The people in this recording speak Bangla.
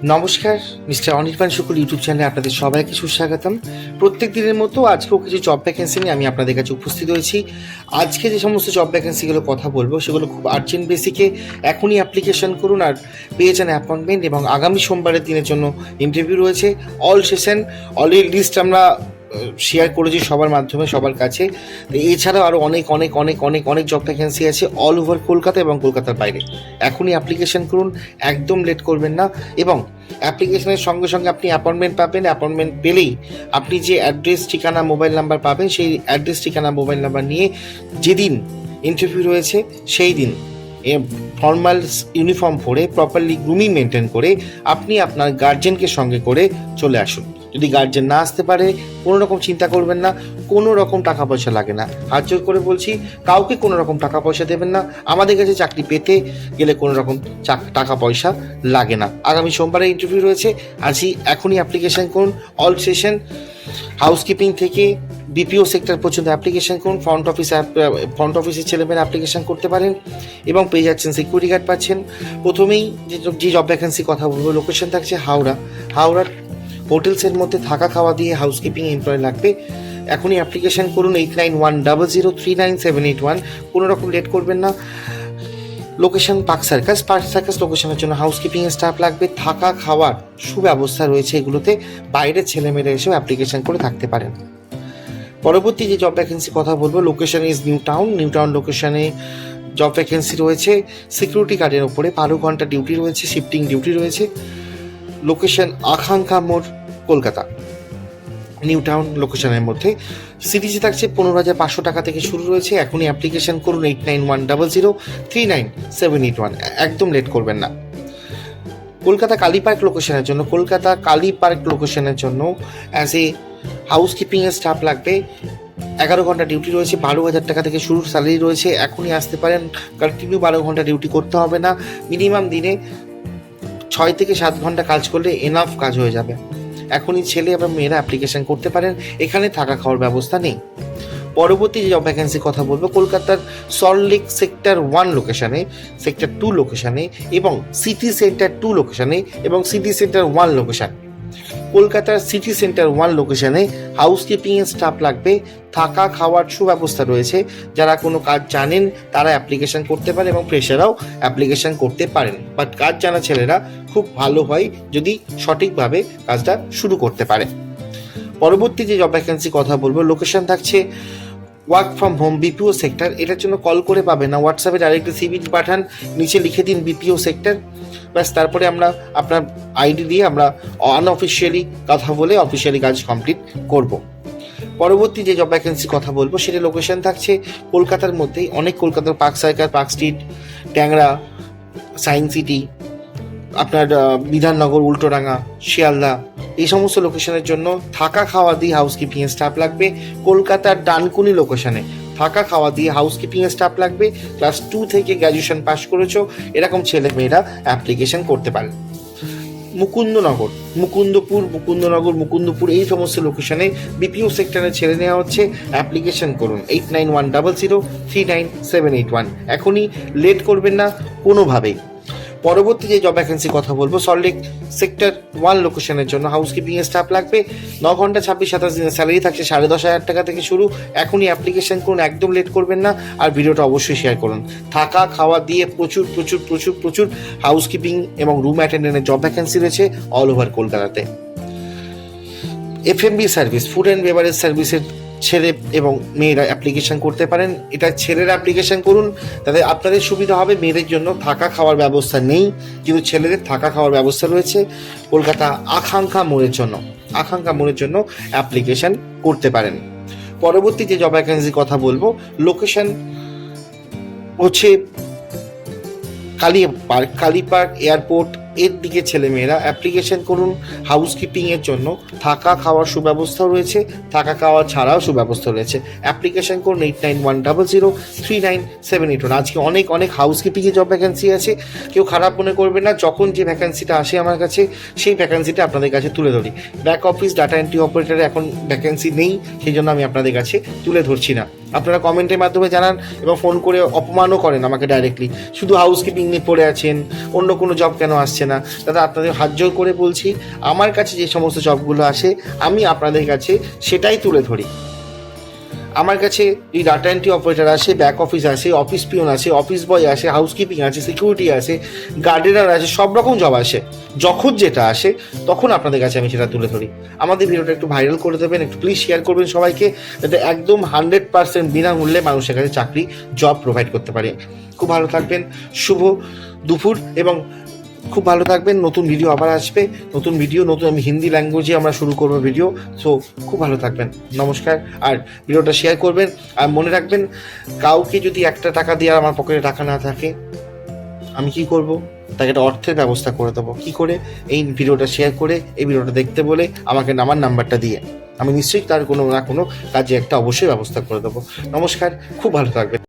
নমস্কার, মিস্টার অনির্বাণ শুকুল ইউটিউব চ্যানেলে আপনাদের সবাইকে সুস্বাগতম। প্রত্যেক দিনের মতো আজকেও কিছু জব ভ্যাকেন্সি নিয়ে আমি আপনাদের কাছে উপস্থিত হয়েছি। আজকে যে সমস্ত জব ভ্যাকেন্সিগুলো কথা বলবো সেগুলো খুব আর্জেন্ট বেসিকে এখনই অ্যাপ্লিকেশন করুন আর পেয়ে যান অ্যাপয়েন্টমেন্ট। এবং আগামী সোমবারের দিনের জন্য ইন্টারভিউ রয়েছে। অল সেশন অলরেডি লিস্ট আমরা শেয়ার করেছি সবার মাধ্যমে, সবার কাছে। এছাড়াও আরও অনেক অনেক অনেক অনেক অনেক জব ভ্যাকেন্সি আছে অল ওভার কলকাতা এবং কলকাতার বাইরে। এখনই অ্যাপ্লিকেশন করুন, একদম লেট করবেন না। এবং অ্যাপ্লিকেশনের সঙ্গে সঙ্গে আপনি অ্যাপয়েন্টমেন্ট পাবেন। অ্যাপয়েন্টমেন্ট পেলেই আপনি যে অ্যাড্রেস, ঠিকানা, মোবাইল নাম্বার পাবেন, সেই অ্যাড্রেস, ঠিকানা, মোবাইল নাম্বার নিয়ে যেদিন ইন্টারভিউ রয়েছে সেই দিন ফর্মাল ইউনিফর্ম পরে প্রপারলি গ্রুমিং মেনটেন করে আপনি আপনার গার্জেনকে সঙ্গে করে চলে আসুন। যদি গার্জেন না আসতে পারে কোনো রকম চিন্তা করবেন না, কোনো রকম টাকা পয়সা লাগে না। হাত জোর করে বলছি, কাউকে কোনো রকম টাকা পয়সা দেবেন না। আমাদের কাছে চাকরি পেতে গেলে কোনো রকম টাকা পয়সা লাগে না। আগামী সোমবারে ইন্টারভিউ রয়েছে, আজই এখনই অ্যাপ্লিকেশন করুন। অল সেশন হাউসকিপিং থেকে বিপিও সেক্টর পর্যন্ত অ্যাপ্লিকেশন করুন। ফ্রন্ট অফিসের ছেলেমেয়েরা অ্যাপ্লিকেশন করতে পারেন এবং পেয়ে যাচ্ছেন সিকিউরিটি গার্ড পাচ্ছেন। প্রথমেই যে জব ভ্যাকেন্সি কথা বলবো, লোকেশন থাকছে হাওড়ার হোটেলসের মধ্যে থাকা খাওয়া দিয়ে হাউসকিপিং এমপ্লয় লাগবে। এখনই অ্যাপ্লিকেশন করুন 8910039781। কোনো রকম লেট করবেন না। লোকেশন পার্ক সার্কাস লোকেশনের জন্য হাউসকিপিংয়ের স্টাফ লাগবে। থাকা খাওয়ার সুব্যবস্থা রয়েছে এগুলোতে। বাইরের ছেলেমেয়েরা এসেও অ্যাপ্লিকেশন করে থাকতে পারেন। পরবর্তী যে জব ভ্যাকেন্সি কথা বলবো, লোকেশন ইজ নিউ টাউন লোকেশনে জব ভ্যাকেন্সি রয়েছে। সিকিউরিটি গার্ডের ওপরে 12 ঘন্টা ডিউটি রয়েছে, শিফটিং ডিউটি রয়েছে। লোকেশন আকাঙ্ক্ষা মোড়, কলকাতা, নিউ টাউন লোকেশনের মধ্যে। সিটিসি থাকছে 15,500 টাকা থেকে শুরু রয়েছে। এখনই অ্যাপ্লিকেশন করুন 8910039781। একদম লেট করবেন না। কলকাতা কালী পার্ক লোকেশনের জন্য অ্যাজ এ হাউসকিপিংয়ের স্টাফ লাগবে। 11 ঘন্টা ডিউটি রয়েছে, 12,000 টাকা থেকে শুরুর স্যালারি রয়েছে। এখনই আসতে পারেন, কন্টিনিউ 12 ঘন্টা ডিউটি করতে হবে না। মিনিমাম দিনে 6 থেকে 7 ঘন্টা কাজ করলে এনাফ কাজ হয়ে যাবে। এখনই ছেলে এবং মেয়েরা অ্যাপ্লিকেশন করতে পারেন। এখানে থাকা খাওয়ার ব্যবস্থা নেই। পরবর্তী যে জব ভ্যাকেন্সি কথা বলবো, কলকাতার সল্টলেক সেক্টর 1 লোকেশনে, সেক্টর 2 লোকেশনে এবং সিটি সেন্টার 2 লোকেশনে এবং সিটি সেন্টার 1 লোকেশন। কলকাতার সিটি সেন্টার 1 লোকেশনে হাউসকিপিংয়ের স্টাফ লাগবে। থাকা খাওয়ার সুব্যবস্থা রয়েছে। যারা কোনো কাজ জানেন তারা অ্যাপ্লিকেশন করতে পারেন এবং ফ্রেশাররাও অ্যাপ্লিকেশন করতে পারেন। বাট কাজ জানা ছেলেরা খুব ভালো হয় যদি সঠিকভাবে কাজটা শুরু করতে পারে। পরবর্তী যে জব ভ্যাকেন্সি কথা বলবো, লোকেশন থাকছে work from home BPO sector. এটার জন্য কল করে পাবেন না, হোয়াটসঅ্যাপে ডাইরেক্টলি সিভি পাঠান, নিচে লিখে দিন বিপিও সেক্টর, ব্যাস। তারপরে আমরা আপনার আইডি দিয়ে আমরা আনঅফিসিয়ালি কথা বলে অফিসিয়ালি কাজ কমপ্লিট করব। পরবর্তী যে জব ভ্যাকেন্সি কথা বলবো সেটা লোকেশন থাকছে কলকাতার মধ্যেই। কলকাতার পার্ক সার্কাস, পার্ক স্ট্রিট, ট্যাংরা, সায়েন্স সিটি, আপনার বিধাননগর, উল্টোডাঙ্গা, শিয়ালদা, এই সমস্ত লোকেশনের জন্য থাকা খাওয়া দিয়ে হাউসকিপিং এর স্টাফ লাগবে। কলকাতার ডানকুনি লোকেশনে থাকা খাওয়া দিয়ে হাউসকিপিং এর স্টাফ লাগবে। ক্লাস 2 থেকে গ্র্যাজুয়েশন পাস করেছো এরকম ছেলে মেয়েরা অ্যাপ্লিকেশন করতে পারেন। মুকুন্দপুর এই সমস্ত লোকেশনে বিপিও সেক্টরে ছেড়ে নেওয়া হচ্ছে। অ্যাপ্লিকেশন করুন 8910039781। এখনই লেট করবেন না কোনোভাবেই। পরবর্তী যে জব ভ্যাকেন্সি কথা বলবো, সল্টলেক সেক্টর 1 লোকেশনের জন্য হাউসকিপিং এর স্টাফ লাগবে। 9 ঘন্টা 26-27 দিনের স্যালারি থাকছে 10,500 টাকা থেকে শুরু। এখনই অ্যাপ্লিকেশন করুন, একদম লেট করবেন না। আর ভিডিওটা অবশ্যই শেয়ার করুন। থাকা খাওয়া দিয়ে প্রচুর হাউসকিপিং এবং রুম অ্যাটেন্ডেন্টের জব ভ্যাকেন্সি রয়েছে অল ওভার কলকাতাতে। FMB service, food and beverage সার্ভিসের ছেলে এবং মেয়েরা অ্যাপ্লিকেশন করতে পারেন। এটা ছেলেরা অ্যাপ্লিকেশন করুন, তাদের আপনাদের সুবিধা হবে। মেয়েদের জন্য থাকা খাওয়ার ব্যবস্থা নেই, কিন্তু ছেলেদের থাকা খাওয়ার ব্যবস্থা রয়েছে। কলকাতা আকাঙ্ক্ষা মোড়ের জন্য অ্যাপ্লিকেশন করতে পারেন। পরবর্তী যে জব ভ্যাকেন্সির কথা বলবো, লোকেশন হচ্ছে কালী পার্ক এয়ারপোর্ট এর দিকে ছেলেমেয়েরা অ্যাপ্লিকেশন করুন হাউসকিপিংয়ের জন্য। থাকা খাওয়ার সুব্যবস্থাও রয়েছে, থাকা খাওয়া ছাড়াও সুব্যবস্থা রয়েছে। অ্যাপ্লিকেশন করুন 8910039781। আজকে অনেক হাউসকিপিংয়ের জব ভ্যাকেন্সি আছে, কেউ খারাপ মনে করবে না। যখন যে ভ্যাকেন্সিটা আসে আমার কাছে সেই ভ্যাকেন্সিটা আপনাদের কাছে তুলে ধরি। ব্যাক অফিস ডাটা এন্ট্রি অপারেটরে এখন ভ্যাকেন্সি নেই, সেই জন্য আমি আপনাদের কাছে তুলে ধরছি না। আপনারা কমেন্টের মাধ্যমে জানান এবং ফোন করে অপমানও করেন আমাকে ডাইরেক্টলি, শুধু হাউসকিপিং নিয়ে পড়ে আছেন, অন্য কোনো জব কেন আসছে না। দাদা আপনাদের হাত জোর করে বলছি, আমার কাছে যে সমস্ত জবগুলো আসে আমি আপনাদের কাছে সেটাই তুলে ধরি। আমার কাছে এই ডাটা এন্ট্রি অপারেটর আসে, ব্যাক অফিস আসে, অফিস পিয়ন আসে, অফিস বয় আসে, হাউসকিপিং আছে, সিকিউরিটি আছে, গার্ডেনার আছে, সব রকম জব আসে। যখন যেটা আসে তখন আপনাদের কাছে আমি সেটা তুলে ধরি। আমাদের ভিডিওটা একটু ভাইরাল করে দেবেন, একটু প্লিজ শেয়ার করবেন সবাইকে, যাতে একদম 100% বিনামূল্যে মানুষের কাছে চাকরি জব প্রোভাইড করতে পারে। খুব ভালো থাকবেন, শুভ দুপুর এবং খুব ভালো থাকবেন। নতুন ভিডিও আবার আসবে, নতুন ভিডিও, নতুন আমি হিন্দি ল্যাঙ্গুয়েজে আমরা শুরু করবো ভিডিও। সো খুব ভালো থাকবেন, নমস্কার। আর ভিডিওটা শেয়ার করবেন, আর মনে রাখবেন কাউকে যদি একটা টাকা দিয়ে আমার পকেটে টাকা না থাকে আমি কি করব, তাকে একটা অর্থের ব্যবস্থা করে দেবো। কি করে? এই ভিডিওটা শেয়ার করে, এই ভিডিওটা দেখতে বলে আমাকে আমার নাম্বারটা দিয়ে আমি নিশ্চয়ই তার কোনো না কোনো কাজে একটা অবশ্যই ব্যবস্থা করে দেবো। নমস্কার, খুব ভালো থাকবেন।